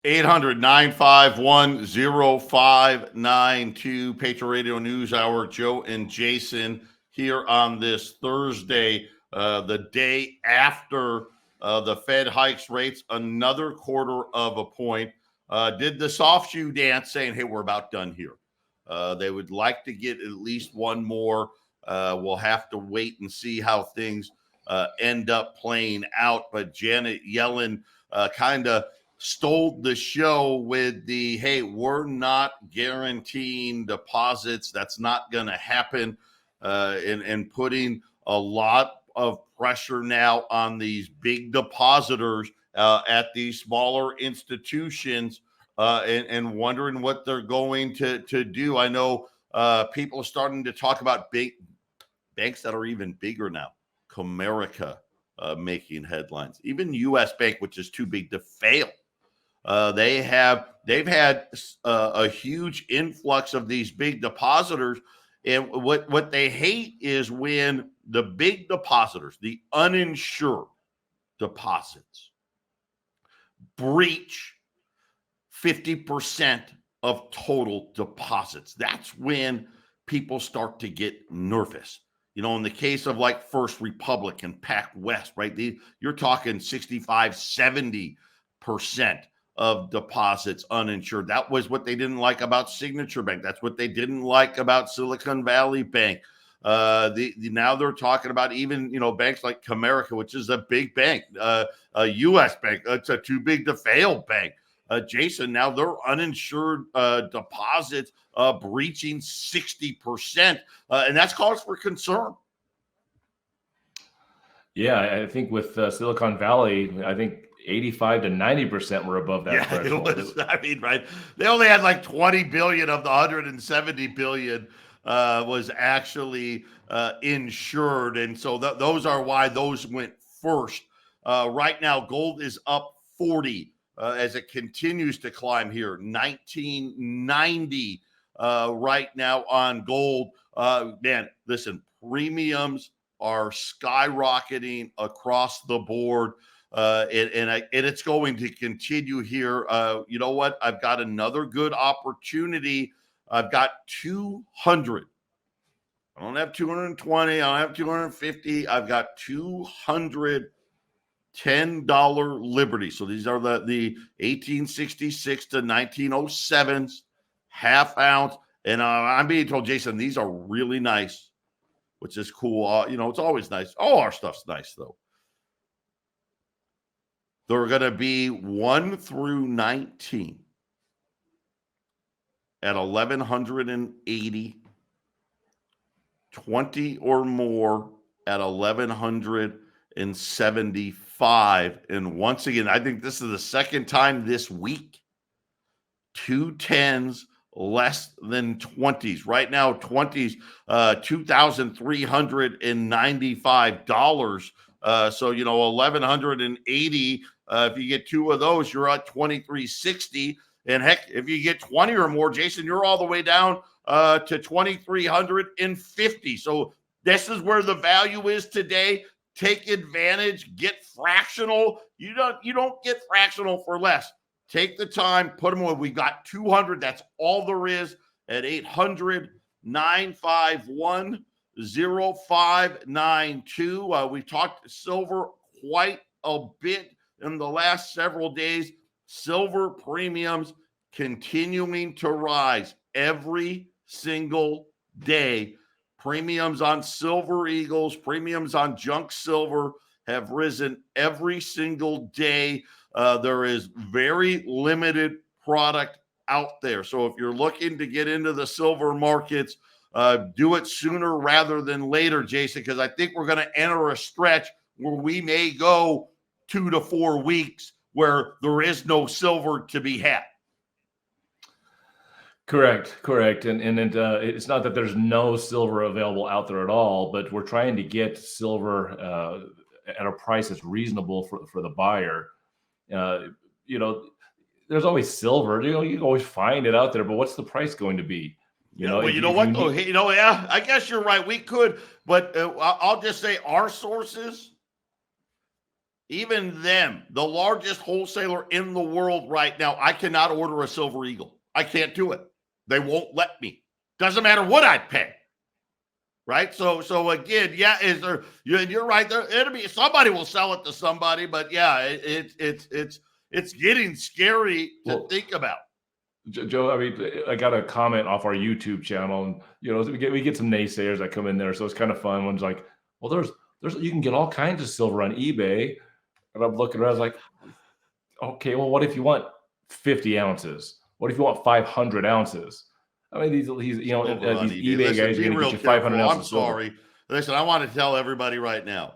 800-951-0592, Patriot Radio News Hour. Joe and Jason here on this Thursday, the day after the Fed hikes rates another quarter of a point. Did the soft shoe dance saying, hey, we're about done here. They would like to get at least one more. We'll have to wait and see how things end up playing out. But Janet Yellen kind of stole the show with the, hey, we're not guaranteeing deposits. That's not going to happen. And putting a lot of pressure now on these big depositors at these smaller institutions and wondering what they're going to do. I know people are starting to talk about big banks that are even bigger now. Comerica making headlines. Even U.S. Bank, which is too big to fail. They've had a huge influx of these big depositors, and what they hate is when the big depositors, the uninsured deposits, breach 50% of total deposits. That's when people start to get nervous. You know, in the case of like First Republic and PacWest, right? You're talking 65, 70% of deposits uninsured. That was what they didn't like about Signature Bank. That's what they didn't like about Silicon Valley Bank. Now they're talking about even, banks like Comerica, which is a big bank, a U.S. bank. It's a too big to fail bank. Jason, now their uninsured deposits breaching 60%, and that's cause for concern. Yeah, I think with Silicon Valley, I think 85 to 90% were above that threshold. It was, right? They only had like 20 billion of the 170 billion was actually insured, and so those are why those went first. Right now, gold is up 40 as it continues to climb here. 1990 right now on gold. Man, listen, premiums are skyrocketing across the board. And it's going to continue here. You know what? I've got another good opportunity. I've got 200. I don't have 220. I don't have 250. I've got 200 $10 Liberty. So these are the 1866 to 1907s, half ounce. And I'm being told, Jason, these are really nice, which is cool. It's always nice. All our stuff's nice, though. They're going to be 1 through 19 at 1,180, 20 or more at 1,175. And once again, I think this is the second time this week, 2 10s less than 20s. Right now, 20s, $2,395. So, 1,180. If you get 2 of those, you're at 2,360. And heck, if you get 20 or more, Jason, you're all the way down to 2,350. So this is where the value is today. Take advantage, get fractional. You don't get fractional for less. Take the time, put them away. We got 200. That's all there is at 800-951-0592. We've talked silver quite a bit in the last several days. Silver premiums continuing to rise every single day. Premiums on Silver Eagles, premiums on junk silver have risen every single day. There is very limited product out there. So if you're looking to get into the silver markets, do it sooner rather than later, Jason, because I think we're going to enter a stretch where we may go 2 to 4 weeks where there is no silver to be had. Correct. And it's not that there's no silver available out there at all, but we're trying to get silver at a price that's reasonable for the buyer. There's always silver. You can always find it out there, but what's the price going to be? I guess you're right. We could, but I'll just say our sources, even them, the largest wholesaler in the world right now, I cannot order a Silver Eagle. I can't do it. They won't let me. Doesn't matter what I pay. Right. So again, yeah, you're right there. It'll be somebody will sell it to somebody, but yeah, it's getting scary to think about. Joe, I mean, I got a comment off our YouTube channel, and we get some naysayers that come in there, so it's kind of fun. One's like, well, there's you can get all kinds of silver on eBay, and I'm looking around, I was like, okay, well, what if you want 50 ounces? What if you want 500 ounces? I mean, these eBay guys are going to get you 500 ounces. I'm sorry. Listen, I want to tell everybody right now,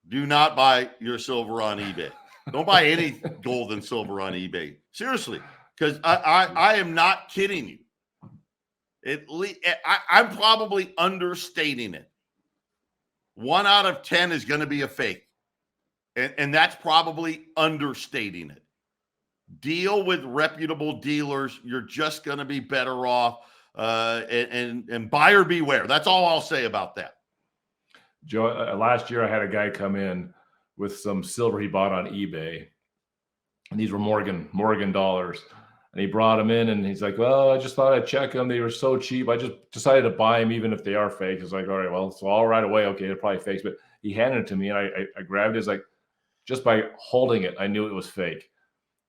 do not buy your silver on eBay. Don't buy any gold and silver on eBay. Seriously, because I am not kidding you. I'm probably understating it. 1 out of 10 is going to be a fake. And that's probably understating it. Deal with reputable dealers. You're just going to be better off. And buyer beware. That's all I'll say about that. Joe, last year I had a guy come in with some silver he bought on eBay. And these were Morgan dollars. And he brought them in, and he's like, well, I just thought I'd check them. They were so cheap. I just decided to buy them even if they are fake. It's like, all right, well, so I'll right away. Okay, they're probably fakes. But he handed it to me, and I grabbed it. It's like, just by holding it, I knew it was fake.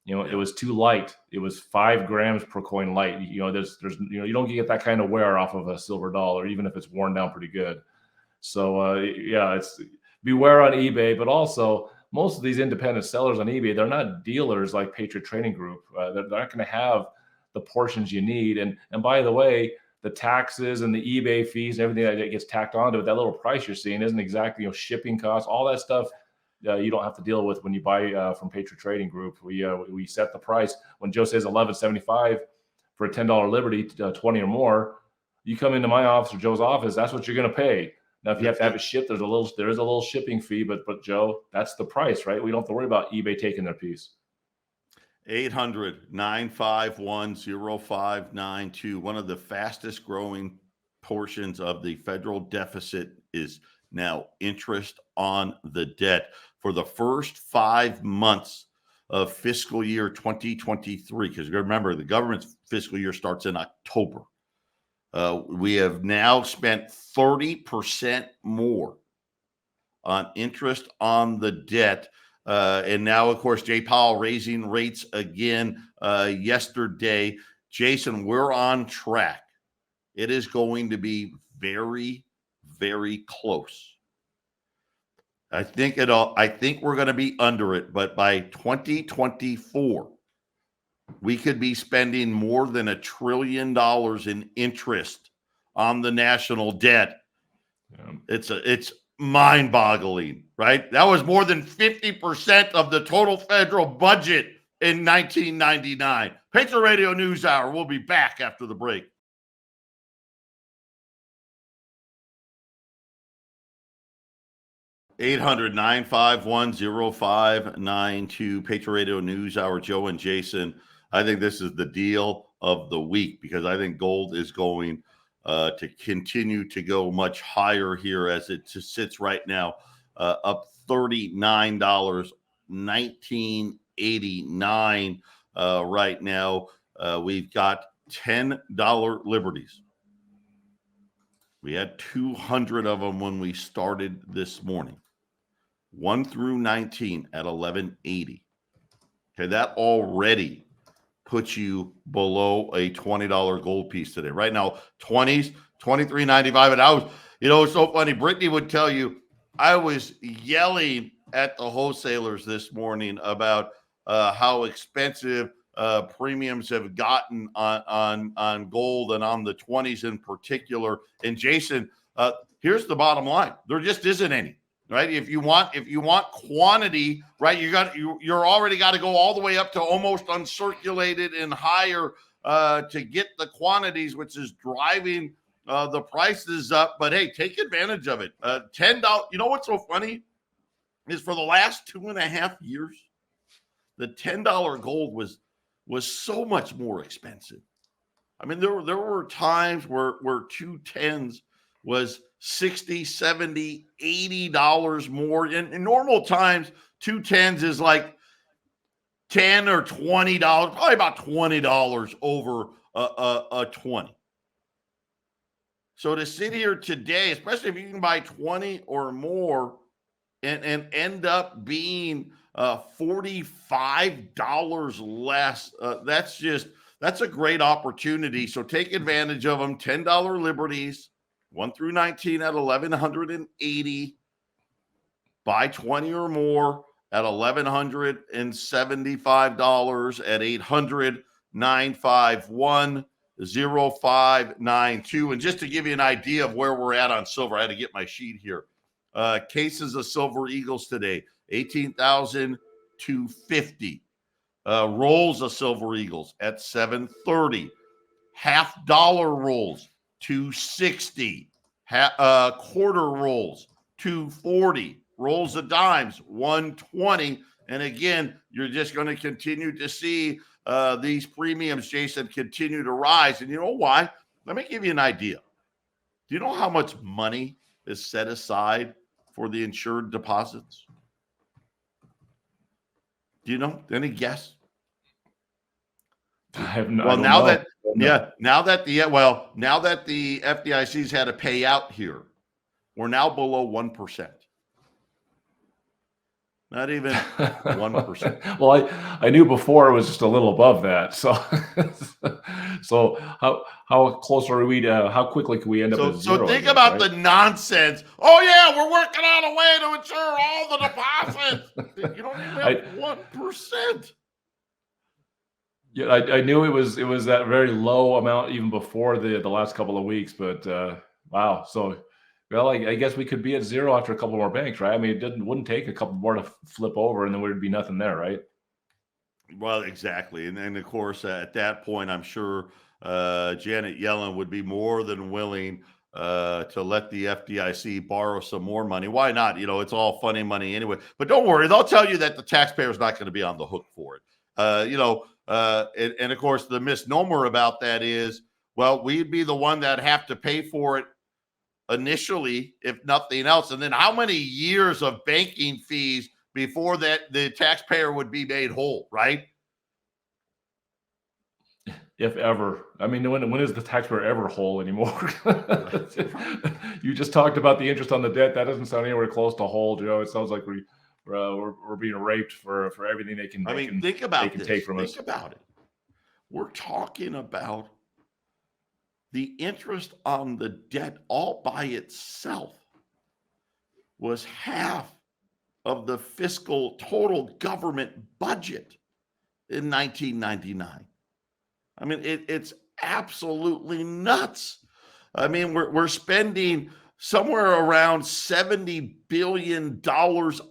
It was too light. It was 5 grams per coin light. There's you don't get that kind of wear off of a silver dollar, even if it's worn down pretty good. So it's beware on eBay, but also most of these independent sellers on eBay, they're not dealers like Patriot Trading Group. They're not going to have the portions you need. And by the way, the taxes and the eBay fees and everything that gets tacked onto it, that little price you're seeing isn't exactly shipping costs, all that stuff. You don't have to deal with when you buy from Patriot Trading Group. We set the price. When Joe says $11.75 for a $10 Liberty, 20 or more, you come into my office or Joe's office, that's what you're going to pay. Now, if you have to have it shipped, there is a little shipping fee, but Joe, that's the price, right? We don't have to worry about eBay taking their piece. 800-951-0592. One of the fastest growing portions of the federal deficit is now interest on the debt. For the first 5 months of fiscal year 2023, because remember, the government's fiscal year starts in October. We have now spent 30% more on interest on the debt. And now, of course, Jay Powell raising rates again yesterday. Jason, we're on track. It is going to be very, very close. I think we're going to be under it, but by 2024, we could be spending more than $1 trillion in interest on the national debt. Yeah. It's mind-boggling, right? That was more than 50% of the total federal budget in 1999. Patriot Radio News Hour. We'll be back after the break. (800-951-0592) Patriot Radio News Hour. Joe and Jason. I think this is the deal of the week because I think gold is going to continue to go much higher here as it sits right now, up $39, $19.89 right now. We've got $10 liberties. We had 200 of them when we started this morning. 1 through 19 at 1180. Okay, that already puts you below a $20 gold piece today. Right now, 20s, $23.95. And I was, it's so funny. Brittany would tell you, I was yelling at the wholesalers this morning about how expensive premiums have gotten on gold and on the 20s in particular. And Jason, here's the bottom line: there just isn't any. Right? If you want quantity, right, you're already got to go all the way up to almost uncirculated and higher to get the quantities, which is driving the prices up. But hey, take advantage of it. $10. You know what's so funny is for the last 2.5 years, the $10 gold was so much more expensive. I mean, there were times where 2 10s was $60, $70, $80 more. In normal times, 210s is like $10 or $20, probably about $20 over a 20. So to sit here today, especially if you can buy 20 or more and end up being $45 less, that's a great opportunity. So take advantage of them. $10 liberties, 1 through 19 at $1,180. Buy 20 or more at $1,175 at 800-951-0592. And just to give you an idea of where we're at on silver, I had to get my sheet here. Cases of Silver Eagles today, 18,250. Rolls of Silver Eagles at 730. $50 rolls, 260. Quarter rolls, 240. Rolls of dimes, 120. And again, you're just going to continue to see these premiums, Jason, continue to rise. And you know why? Let me give you an idea. Do you know how much money is set aside for the insured deposits? Do you know? Any guess? I have no. Well, now that the FDIC's had a payout here, we're now below 1%. Not even 1%. Well, I knew before it was just a little above that. So, so how close are we to? How quickly can we end up at zero? So think about the nonsense. Oh yeah, we're working on a way to insure all the deposits. You don't even have 1%. Yeah, I knew it was that very low amount even before the last couple of weeks, but wow. So, well, I guess we could be at zero after a couple more banks, right? I mean, wouldn't take a couple more to flip over, and then there'd be nothing there, right? Well, exactly, and of course at that point, I'm sure Janet Yellen would be more than willing to let the FDIC borrow some more money. Why not? You know, it's all funny money anyway. But don't worry, they'll tell you that the taxpayer's not going to be on the hook for it. And of course, the misnomer about that is, well, we'd be the one that have to pay for it initially, if nothing else. And then how many years of banking fees before that the taxpayer would be made whole, right? If ever. I mean, when is the taxpayer ever whole anymore? You just talked about the interest on the debt. That doesn't sound anywhere close to whole, Joe. It sounds like we're being raped for everything they can. Think about this. Take from us. Think about it. We're talking about the interest on the debt all by itself was half of the fiscal total government budget in 1999. I mean, it's absolutely nuts. I mean, we're spending somewhere around $70 billion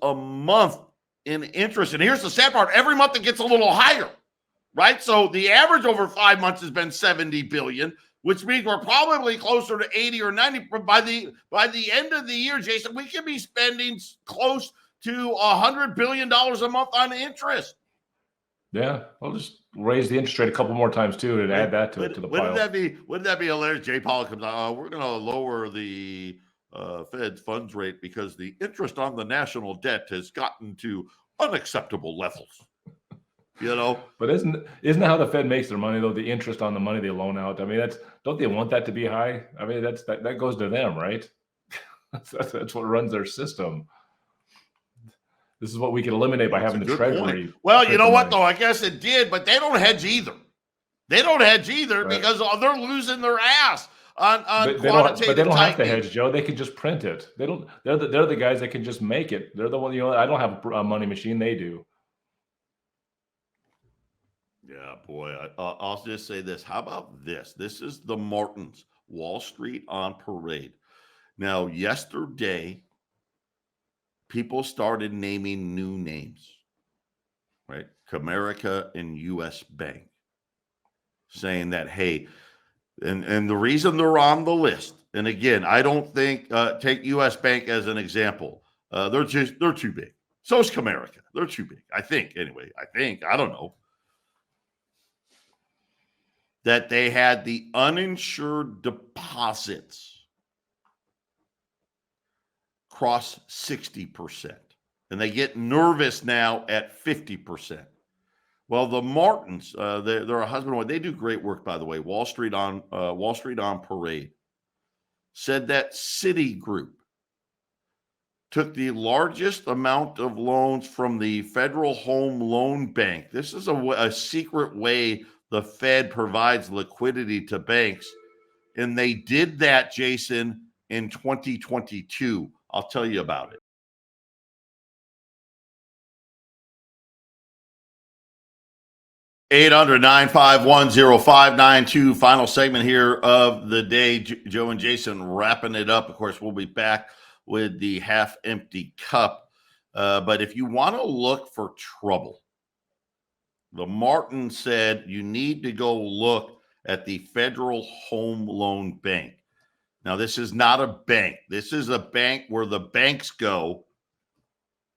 a month in interest. And here's the sad part. Every month it gets a little higher, right? So the average over 5 months has been $70 billion, which means we're probably closer to 80 or 90. By the end of the year, Jason, we could be spending close to $100 billion a month on interest. Yeah, I'll just raise the interest rate a couple more times too, and add that to the pile. Wouldn't that be hilarious? Jay Powell comes out. We're going to lower the Fed funds rate because the interest on the national debt has gotten to unacceptable levels. You know, but isn't that how the Fed makes their money though? The interest on the money they loan out. I mean, don't they want that to be high? I mean, that goes to them, right? that's what runs their system. This is what we can eliminate by having the Treasury. Well, you know what, though? I guess it did, but they don't hedge either. Right. Because they're losing their ass on quantitative but they don't have to hedge, Joe. They can just print it. They don't. They're the guys that can just make it. They're the one. You know, I don't have a money machine. They do. Yeah, boy. I'll just say this. How about this? This is the Martins, Wall Street on parade. Now, yesterday, people started naming new names, right? Comerica and U.S. Bank, saying that, hey, and the reason they're on the list, and again, I don't think, take U.S. Bank as an example. They're too big. So is Comerica. They're too big. I think, anyway. I don't know. That they had the uninsured deposits cross 60%. And they get nervous now at 50%. Well, the Martins, they're a husband and wife. They do great work, by the way. Wall Street on Parade said that Citigroup took the largest amount of loans from the Federal Home Loan Bank. This is a secret way the Fed provides liquidity to banks. And they did that, Jason, in 2022. I'll tell you about it. 800-951-0592. Final segment here of the day. Joe and Jason wrapping it up. Of course, we'll be back with the half-empty cup. But if you want to look for trouble, the Martin said you need to go look at the Federal Home Loan Bank. Now, this is not a bank. This is a bank where the banks go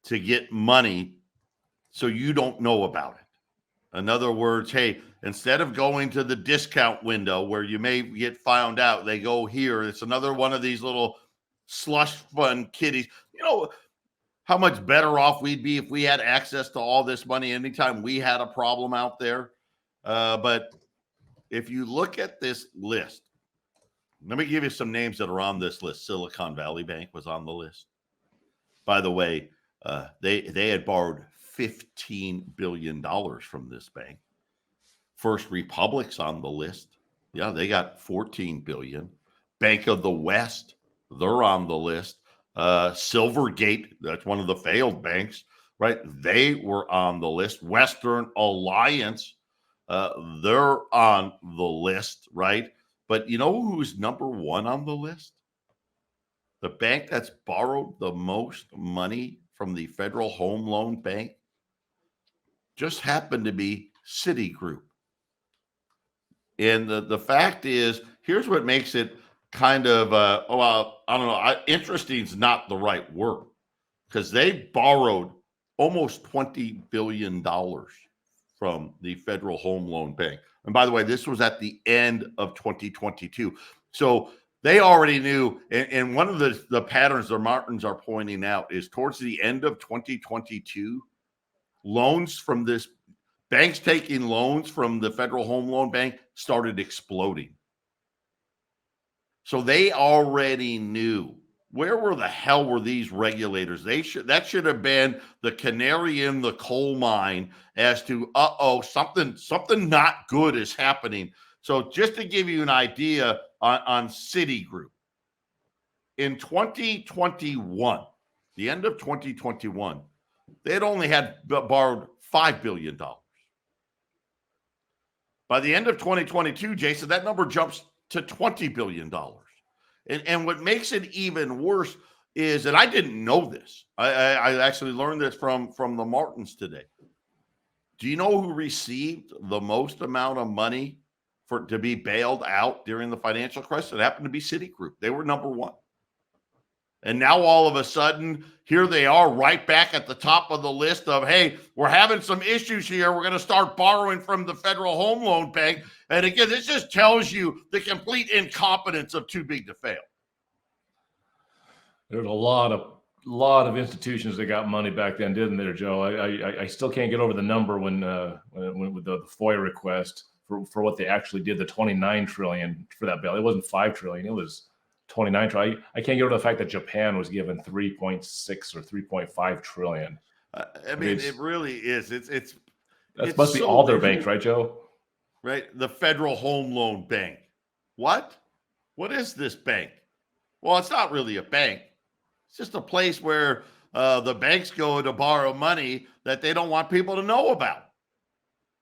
to get money so you don't know about it. In other words, hey, instead of going to the discount window where you may get found out, they go here. It's another one of these little slush fund kiddies. You know how much better off we'd be if we had access to all this money anytime we had a problem out there. But if you look at this list, let me give you some names that are on this list. Silicon Valley Bank was on the list. By the way, they had borrowed $15 billion from this bank. First Republic's on the list. Yeah, they got $14 billion. Bank of the West, they're on the list. Silvergate, that's one of the failed banks, right? They were on the list. Western Alliance, they're on the list, right? But you know who's number one on the list? The bank that's borrowed the most money from the Federal Home Loan Bank just happened to be Citigroup. And the fact is, here's what makes it kind of, I don't know, interesting is not the right word, because they borrowed almost $20 billion from the Federal Home Loan Bank. And by the way, this was at the end of 2022. So they already knew, and one of the patterns the Martins are pointing out is towards the end of 2022, loans from this banks taking loans from the Federal Home Loan Bank started exploding. So they already knew. Where the hell were these regulators? That should have been the canary in the coal mine as to something not good is happening. So just to give you an idea on Citigroup, in 2021, the end of 2021, they had only borrowed $5 billion. By the end of 2022, Jason, that number jumps to $20 billion. And what makes it even worse is, and I didn't know this, I actually learned this from the Martins today. Do you know who received the most amount of money to be bailed out during the financial crisis? It happened to be Citigroup. They were number one. And now all of a sudden, here they are right back at the top of the list of, hey, we're having some issues here. We're going to start borrowing from the Federal Home Loan Bank. And again, this just tells you the complete incompetence of too big to fail. There's a lot of institutions that got money back then, didn't there, Joe? I still can't get over the number when with the FOIA request for what they actually did, the $29 trillion for that bill. It wasn't $5 trillion. It was 29 trillion. I can't get over the fact that Japan was given 3.6 or 3.5 trillion. I mean, it really is. It must be all their banks, right, Joe? Right. The Federal Home Loan Bank. What is this bank? Well, it's not really a bank. It's just a place where the banks go to borrow money that they don't want people to know about.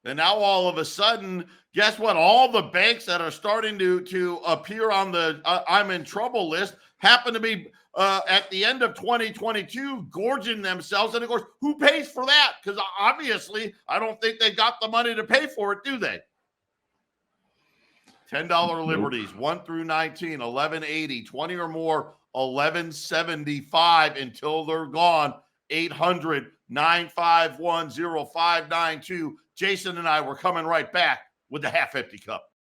And now all of a sudden, guess what? All the banks that are starting to appear on the I'm in trouble list happen to be at the end of 2022 gorging themselves. And of course, who pays for that? Because obviously, I don't think they got the money to pay for it, do they? $10 Liberties, 1 through 19, $11.80, 20 or more, $11.75 until they're gone. 800-951-0592. Jason and I were coming right back with the half-empty cup.